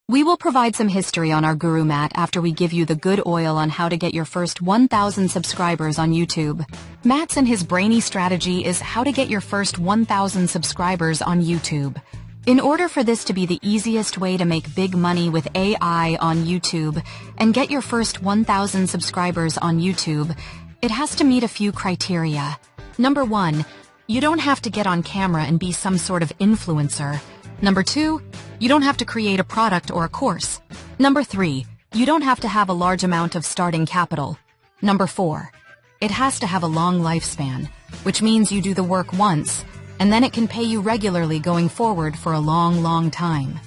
We will provide some history on our guru Matt after we give you the good oil on how to get your first 1,000 subscribers on YouTube. Matt's and his brainy strategy is how to get your first 1,000 subscribers on YouTube. In order for this to be the easiest way to make big money with AI on YouTube and get your first 1,000 subscribers on YouTube, it has to meet a few criteria. Number 1, you don't have to get on camera and be some sort of influencer. Number 2, you don't have to create a product or a course. Number 3, you don't have to have a large amount of starting capital. Number 4, it has to have a long lifespan, which means you do the work once, and then it can pay you regularly going forward for a long, long time.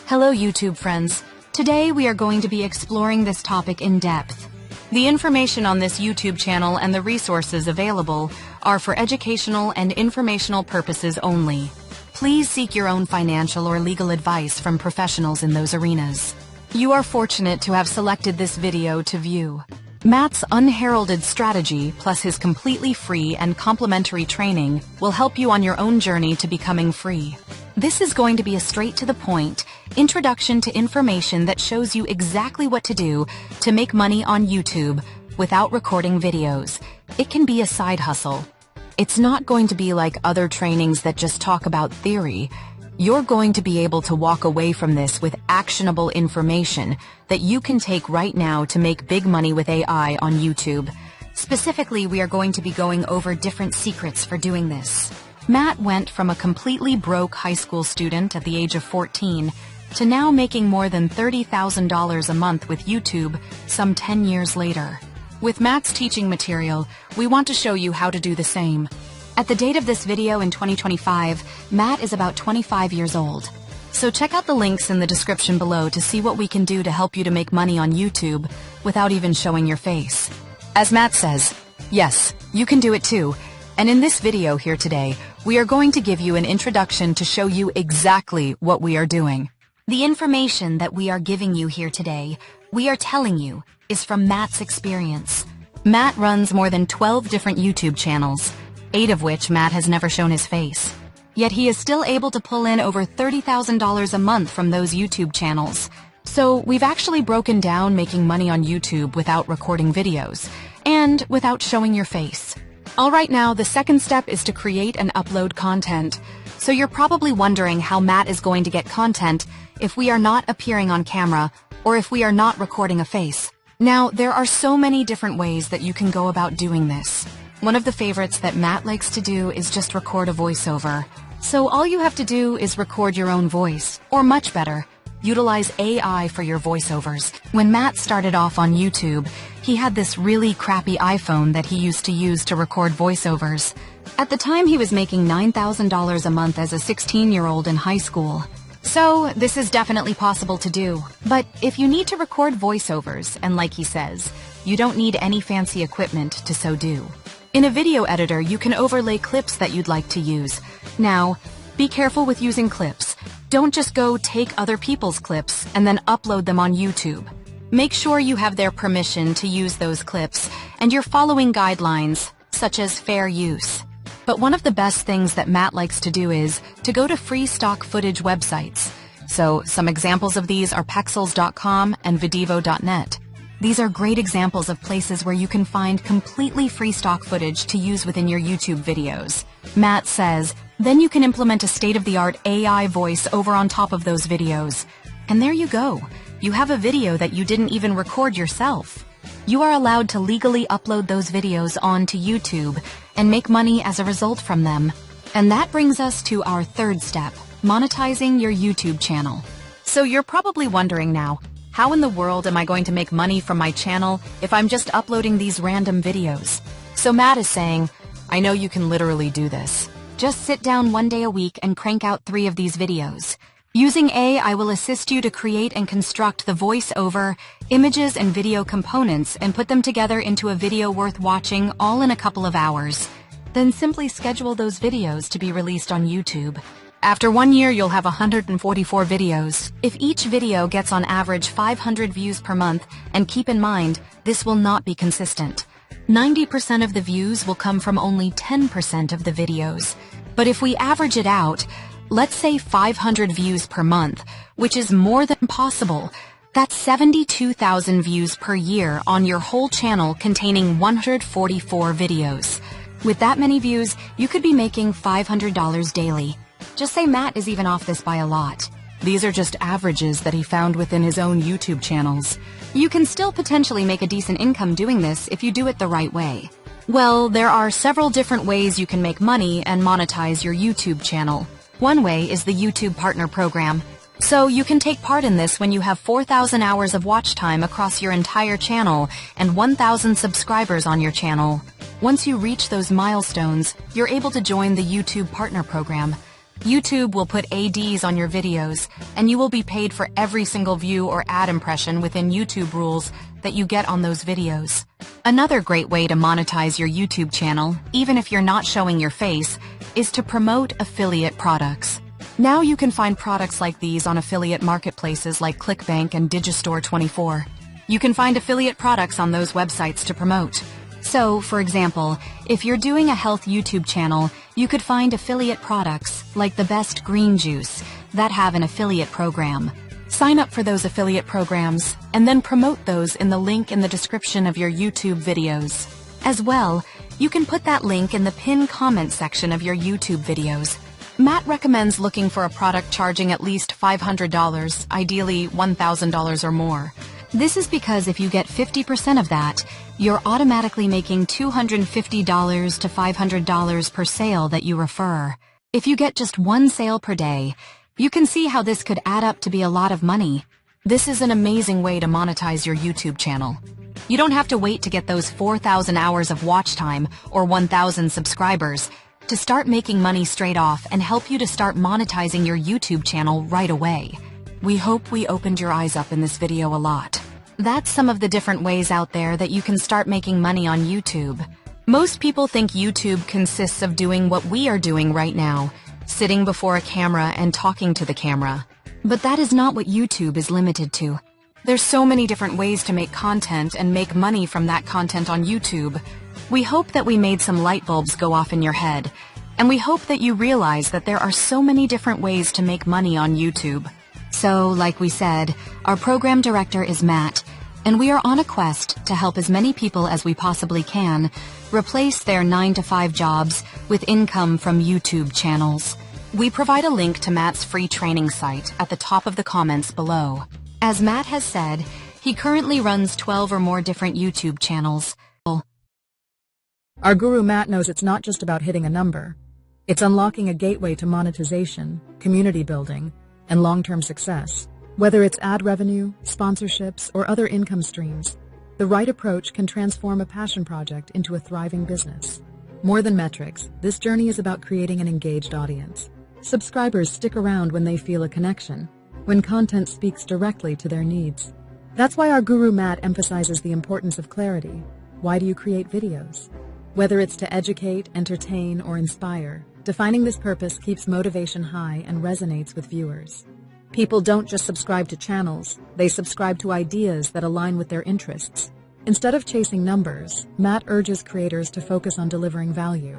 Hello, YouTube friends. Today we are going to be exploring this topic in depth. The information on this YouTube channel and the resources available are for educational and informational purposes only. Please seek your own financial or legal advice from professionals in those arenas. You are fortunate to have selected this video to view. Matt's unheralded strategy plus his completely free and complimentary training will help you on your own journey to becoming free. This is going to be a straight-to-the-point introduction to information that shows you exactly what to do to make money on YouTube without recording videos. It can be a side hustle. It's not going to be like other trainings that just talk about theory. You're going to be able to walk away from this with actionable information that you can take right now to make big money with AI on YouTube. Specifically, we are going to be going over different secrets for doing this. Matt went from a completely broke high school student at the age of 14 to now making more than $30,000 a month with YouTube some 10 years later. With Matt's teaching material, we want to show you how to do the same. At the date of this video in 2025, Matt is about 25 years old. So check out the links in the description below to see what we can do to help you to make money on YouTube without even showing your face. As Matt says, yes, you can do it too. And in this video here today, we are going to give you an introduction to show you exactly what we are doing. The information that we are giving you here today, we are telling you, is from Matt's experience. Matt runs more than 12 different YouTube channels, 8 of which Matt has never shown his face. Yet he is still able to pull in over $30,000 a month from those YouTube channels. So we've actually broken down making money on YouTube without recording videos, and without showing your face. Alright, now the second step is to create and upload content. So you're probably wondering how Matt is going to get content if we are not appearing on camera, or if we are not recording a face. Now, there are so many different ways that you can go about doing this. One of the favorites that Matt likes to do is just record a voiceover. So all you have to do is record your own voice, or much better, utilize AI for your voiceovers. When Matt started off on YouTube, he had this really crappy iPhone that he used to use to record voiceovers. At the time, he was making $9,000 a month as a 16-year-old in high school. So this is definitely possible to do. But if you need to record voiceovers, and like he says, you don't need any fancy equipment to so do. In a video editor, you can overlay clips that you'd like to use. Now, be careful with using clips. Don't just go take other people's clips and then upload them on YouTube. Make sure you have their permission to use those clips and you're following guidelines, such as fair use. But one of the best things that Matt likes to do is to go to free stock footage websites. So some examples of these are Pexels.com and Videvo.net. These are great examples of places where you can find completely free stock footage to use within your YouTube videos. Matt says, then you can implement a state-of-the-art AI voice over on top of those videos. And there you go. You have a video that you didn't even record yourself. You are allowed to legally upload those videos onto YouTube and make money as a result from them. And that brings us to our third step, monetizing your YouTube channel. So you're probably wondering now, how in the world am I going to make money from my channel if I'm just uploading these random videos? So Matt is saying, I know you can literally do this. Just sit down one day a week and crank out 3 of these videos. Using AI will assist you to create and construct the voiceover, images, and video components and put them together into a video worth watching all in a couple of hours. Then simply schedule those videos to be released on YouTube. After 1 year, you'll have 144 videos. If each video gets on average 500 views per month, and keep in mind, this will not be consistent. 90% of the views will come from only 10% of the videos. But if we average it out, Let's say 500 views per month, which is more than possible. That's 72,000 views per year on your whole channel containing 144 videos. With that many views, you could be making $500 daily. Just say Matt is even off this by a lot. These are just averages that he found within his own YouTube channels. You can still potentially make a decent income doing this if you do it the right way. Well, there are several different ways you can make money and monetize your YouTube channel. One way is the YouTube Partner Program. So you can take part in this when you have 4,000 hours of watch time across your entire channel and 1,000 subscribers on your channel. Once you reach those milestones, you're able to join the YouTube Partner Program. YouTube will put ads on your videos, and you will be paid for every single view or ad impression within YouTube rules that you get on those videos. Another great way to monetize your YouTube channel, even if you're not showing your face, is to promote affiliate products. Now you can find products like these on affiliate marketplaces like ClickBank and Digistore24. You can find affiliate products on those websites to promote. So, for example, if you're doing a health YouTube channel, you could find affiliate products like the best green juice that have an affiliate program. Sign up for those affiliate programs and then promote those in the link in the description of your YouTube videos. As well, you can put that link in the pinned comment section of your YouTube videos. Matt recommends looking for a product charging at least $500, ideally $1,000 or more. This is because if you get 50% of that, you're automatically making $250 to $500 per sale that you refer. If you get just one sale per day, you can see how this could add up to be a lot of money. This is an amazing way to monetize your YouTube channel. You don't have to wait to get those 4,000 hours of watch time or 1,000 subscribers to start making money straight off and help you to start monetizing your YouTube channel right away. We hope we opened your eyes up in this video a lot. That's some of the different ways out there that you can start making money on YouTube. Most people think YouTube consists of doing what we are doing right now, sitting before a camera and talking to the camera. But that is not what YouTube is limited to. There's so many different ways to make content and make money from that content on YouTube. We hope that we made some light bulbs go off in your head, and we hope that you realize that there are so many different ways to make money on YouTube. So, like we said, our program director is Matt, and we are on a quest to help as many people as we possibly can replace their 9-to-5 jobs with income from YouTube channels. We provide a link to Matt's free training site at the top of the comments below. As Matt has said, he currently runs 12 or more different YouTube channels. Our guru Matt knows it's not just about hitting a number. It's unlocking a gateway to monetization, community building, and long-term success. Whether it's ad revenue, sponsorships, or other income streams, the right approach can transform a passion project into a thriving business. More than metrics, this journey is about creating an engaged audience. Subscribers stick around when they feel a connection, when content speaks directly to their needs. That's why our guru Matt emphasizes the importance of clarity. Why do you create videos? Whether it's to educate, entertain, or inspire, defining this purpose keeps motivation high and resonates with viewers. People don't just subscribe to channels, they subscribe to ideas that align with their interests. Instead of chasing numbers, Matt urges creators to focus on delivering value.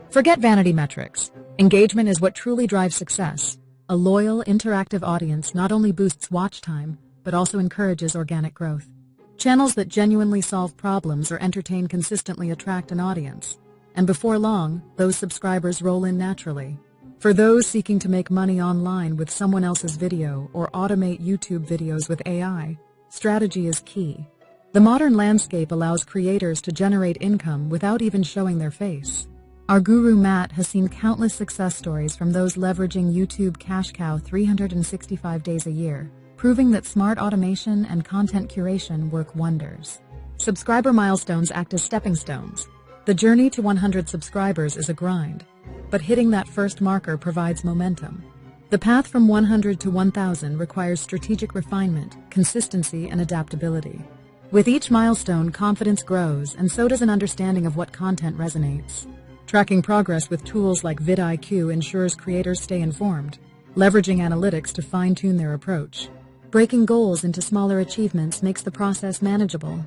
Forget vanity metrics. Engagement is what truly drives success. A loyal, interactive audience not only boosts watch time, but also encourages organic growth. Channels that genuinely solve problems or entertain consistently attract an audience. And before long, those subscribers roll in naturally. For those seeking to make money online with someone else's video or automate YouTube videos with AI, strategy is key. The modern landscape allows creators to generate income without even showing their face. Our guru Matt has seen countless success stories from those leveraging YouTube cash cow 365 days a year, proving that smart automation and content curation work wonders. Subscriber milestones act as stepping stones. The journey to 100 subscribers is a grind, but hitting that first marker provides momentum. The path from 100 to 1,000 requires strategic refinement, consistency, and adaptability. With each milestone, confidence grows, and so does an understanding of what content resonates. Tracking progress with tools like vidIQ ensures creators stay informed, leveraging analytics to fine-tune their approach. Breaking goals into smaller achievements makes the process manageable.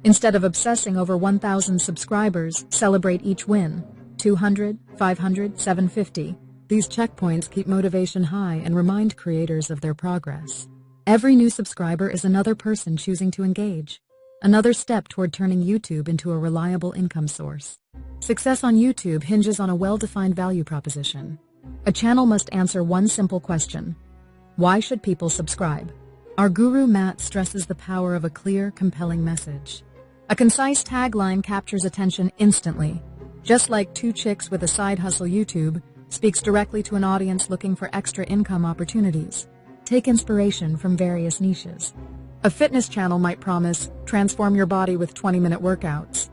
Instead of obsessing over 1,000 subscribers, celebrate each win. 200, 500, 750. These checkpoints keep motivation high and remind creators of their progress. Every new subscriber is another person choosing to engage, another step toward turning YouTube into a reliable income source. Success on YouTube hinges on a well-defined value proposition. A channel must answer one simple question: why should people subscribe? Our guru Matt stresses the power of a clear, compelling message. A concise tagline captures attention instantly. Just like Two Chicks with a Side Hustle, YouTube speaks directly to an audience looking for extra income opportunities. Take inspiration from various niches. A fitness channel might promise, transform your body with 20-minute workouts,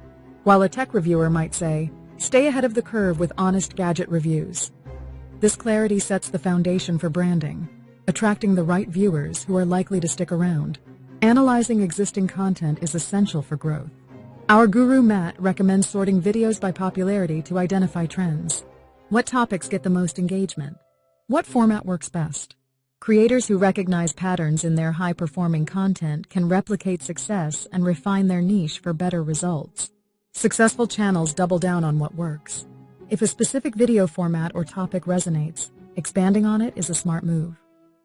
while a tech reviewer might say, stay ahead of the curve with honest gadget reviews. This clarity sets the foundation for branding, attracting the right viewers who are likely to stick around. Analyzing existing content is essential for growth. Our guru Matt recommends sorting videos by popularity to identify trends. What topics get the most engagement? What format works best? Creators who recognize patterns in their high-performing content can replicate success and refine their niche for better results. Successful channels double down on what works. If a specific video format or topic resonates, expanding on it is a smart move.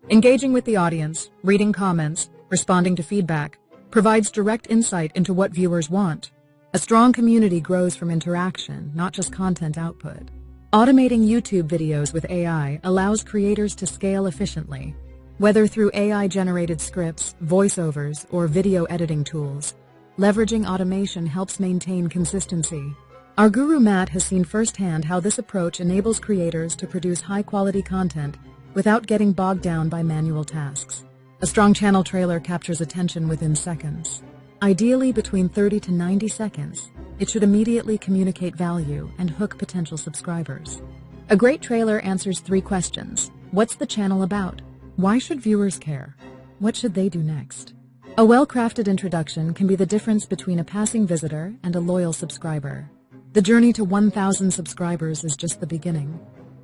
Engaging with the audience, reading comments, responding to feedback, provides direct insight into what viewers want. A strong community grows from interaction, not just content output. Automating YouTube videos with AI allows creators to scale efficiently. Whether through AI-generated scripts, voiceovers, or video editing tools, leveraging automation helps maintain consistency. Our guru Matt has seen firsthand how this approach enables creators to produce high-quality content without getting bogged down by manual tasks. A strong channel trailer captures attention within seconds. Ideally between 30 to 90 seconds, it should immediately communicate value and hook potential subscribers. A great trailer answers 3 questions. What's the channel about? Why should viewers care? What should they do next? A well-crafted introduction can be the difference between a passing visitor and a loyal subscriber. The journey to 1,000 subscribers is just the beginning.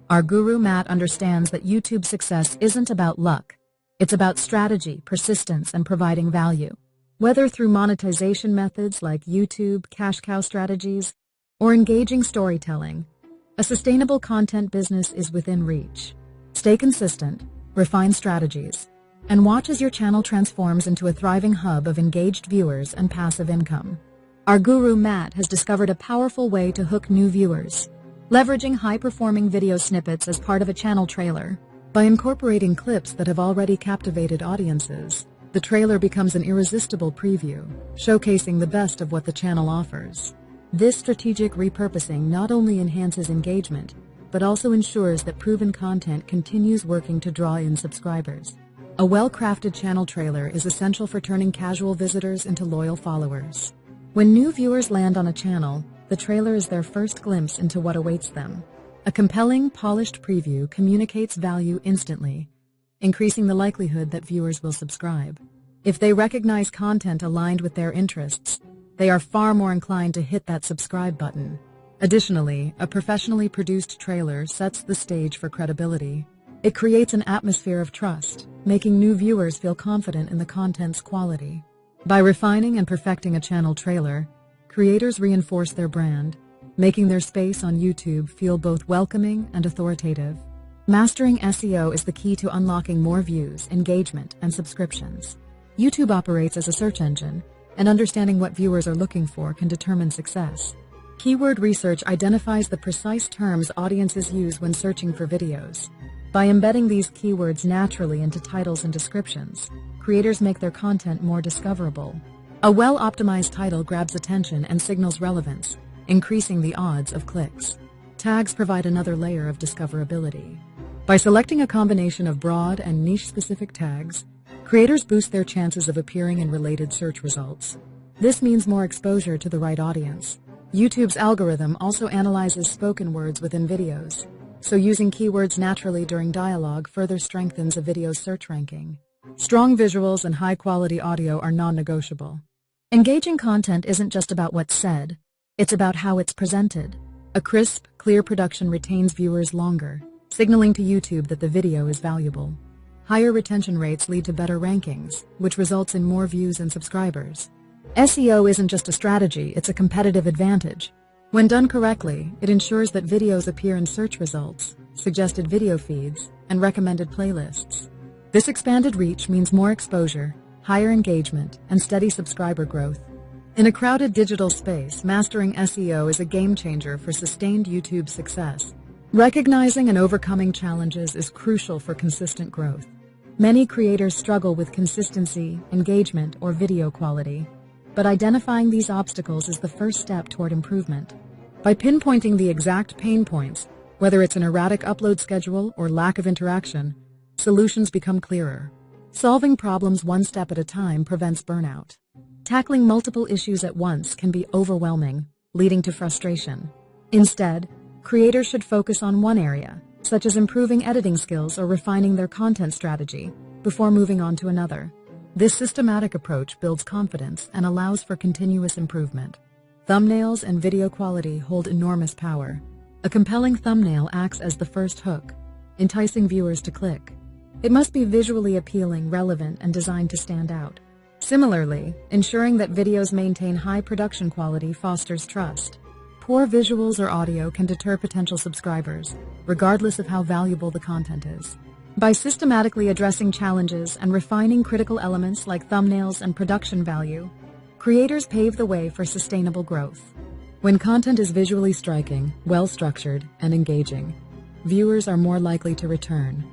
Our guru Matt understands that YouTube success isn't about luck. It's about strategy, persistence, and providing value. Whether through monetization methods like YouTube, cash cow strategies, or engaging storytelling, a sustainable content business is within reach. Stay consistent, refine strategies, and watch as your channel transforms into a thriving hub of engaged viewers and passive income. Our guru Matt has discovered a powerful way to hook new viewers, leveraging high-performing video snippets as part of a channel trailer. By incorporating clips that have already captivated audiences, the trailer becomes an irresistible preview, showcasing the best of what the channel offers. This strategic repurposing not only enhances engagement, but also ensures that proven content continues working to draw in subscribers. A well-crafted channel trailer is essential for turning casual visitors into loyal followers. When new viewers land on a channel, the trailer is their first glimpse into what awaits them. A compelling, polished preview communicates value instantly, increasing the likelihood that viewers will subscribe. If they recognize content aligned with their interests, they are far more inclined to hit that subscribe button. Additionally, a professionally produced trailer sets the stage for credibility. It creates an atmosphere of trust, making new viewers feel confident in the content's quality. By refining and perfecting a channel trailer, creators reinforce their brand, making their space on YouTube feel both welcoming and authoritative. Mastering SEO is the key to unlocking more views, engagement, and subscriptions. YouTube operates as a search engine, and understanding what viewers are looking for can determine success. Keyword research identifies the precise terms audiences use when searching for videos. By embedding these keywords naturally into titles and descriptions, creators make their content more discoverable. A well-optimized title grabs attention and signals relevance, increasing the odds of clicks. Tags provide another layer of discoverability. By selecting a combination of broad and niche-specific tags, creators boost their chances of appearing in related search results. This means more exposure to the right audience. YouTube's algorithm also analyzes spoken words within videos, so using keywords naturally during dialogue further strengthens a video's search ranking. Strong visuals and high-quality audio are non-negotiable. Engaging content isn't just about what's said, it's about how it's presented. A crisp, clear production retains viewers longer, signaling to YouTube that the video is valuable. Higher retention rates lead to better rankings, which results in more views and subscribers. SEO isn't just a strategy, it's a competitive advantage. When done correctly, it ensures that videos appear in search results, suggested video feeds, and recommended playlists. This expanded reach means more exposure, higher engagement, and steady subscriber growth. In a crowded digital space, mastering SEO is a game changer for sustained YouTube success. Recognizing and overcoming challenges is crucial for consistent growth. Many creators struggle with consistency, engagement, or video quality, but identifying these obstacles is the first step toward improvement. By pinpointing the exact pain points, whether it's an erratic upload schedule or lack of interaction, solutions become clearer. Solving problems one step at a time prevents burnout. Tackling multiple issues at once can be overwhelming, leading to frustration. Instead, creators should focus on one area, such as improving editing skills or refining their content strategy, before moving on to another. This systematic approach builds confidence and allows for continuous improvement. Thumbnails and video quality hold enormous power. A compelling thumbnail acts as the first hook, enticing viewers to click. It must be visually appealing, relevant, and designed to stand out. Similarly, ensuring that videos maintain high production quality fosters trust. Poor visuals or audio can deter potential subscribers, regardless of how valuable the content is. By systematically addressing challenges and refining critical elements like thumbnails and production value, creators pave the way for sustainable growth. When content is visually striking, well-structured, and engaging, viewers are more likely to return,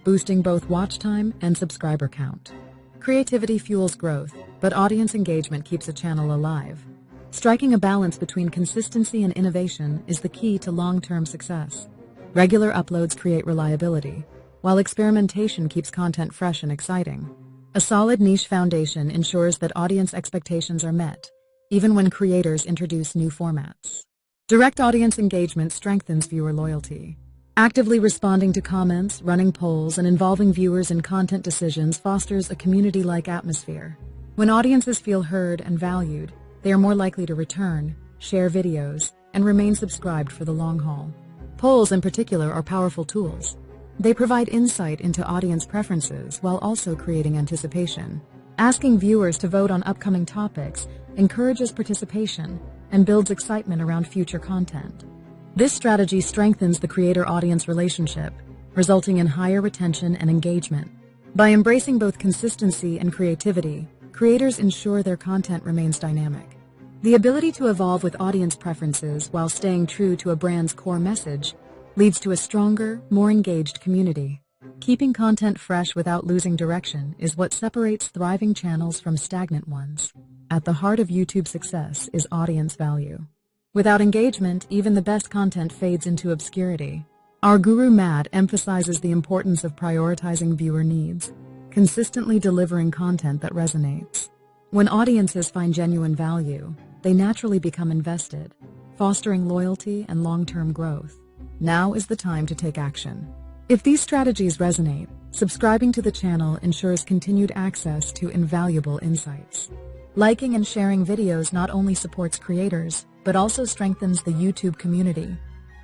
boosting both watch time and subscriber count. Creativity fuels growth, but audience engagement keeps a channel alive. Striking a balance between consistency and innovation is the key to long-term success. Regular uploads create reliability, while experimentation keeps content fresh and exciting. A solid niche foundation ensures that audience expectations are met, even when creators introduce new formats. Direct audience engagement strengthens viewer loyalty. Actively responding to comments, running polls, and involving viewers in content decisions fosters a community-like atmosphere. When audiences feel heard and valued, they are more likely to return, share videos, and remain subscribed for the long haul. Polls, in particular, are powerful tools. They provide insight into audience preferences while also creating anticipation. Asking viewers to vote on upcoming topics encourages participation and builds excitement around future content. This strategy strengthens the creator-audience relationship, resulting in higher retention and engagement. By embracing both consistency and creativity, creators ensure their content remains dynamic. The ability to evolve with audience preferences while staying true to a brand's core message leads to a stronger, more engaged community. Keeping content fresh without losing direction is what separates thriving channels from stagnant ones. At the heart of YouTube's success is audience value. Without engagement, even the best content fades into obscurity. Our guru Matt emphasizes the importance of prioritizing viewer needs, consistently delivering content that resonates. When audiences find genuine value, they naturally become invested, fostering loyalty and long-term growth. Now is the time to take action. If these strategies resonate, subscribing to the channel ensures continued access to invaluable insights. Liking and sharing videos not only supports creators, but also strengthens the YouTube community.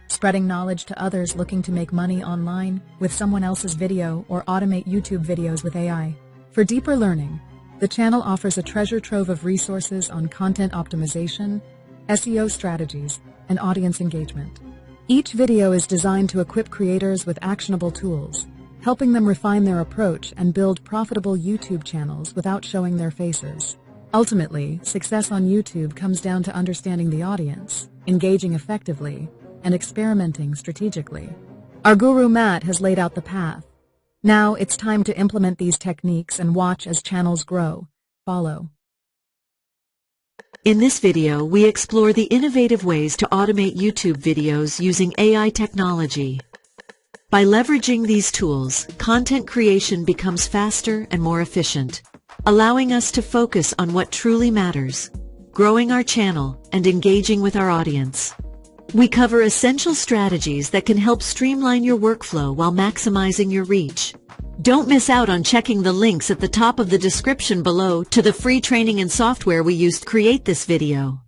Spreading knowledge to others looking to make money online with someone else's video or automate YouTube videos with AI. For deeper learning, the channel offers a treasure trove of resources on content optimization, SEO strategies, and audience engagement. Each video is designed to equip creators with actionable tools, helping them refine their approach and build profitable YouTube channels without showing their faces. Ultimately, success on YouTube comes down to understanding the audience, engaging effectively, and experimenting strategically. Our guru Matt has laid out the path. Now it's time to implement these techniques and watch as channels grow. Follow. In this video, we explore the innovative ways to automate YouTube videos using AI technology. By leveraging these tools, content creation becomes faster and more efficient, allowing us to focus on what truly matters, growing our channel and engaging with our audience. We cover essential strategies that can help streamline your workflow while maximizing your reach. Don't miss out on checking the links at the top of the description below to the free training and software we used to create this video.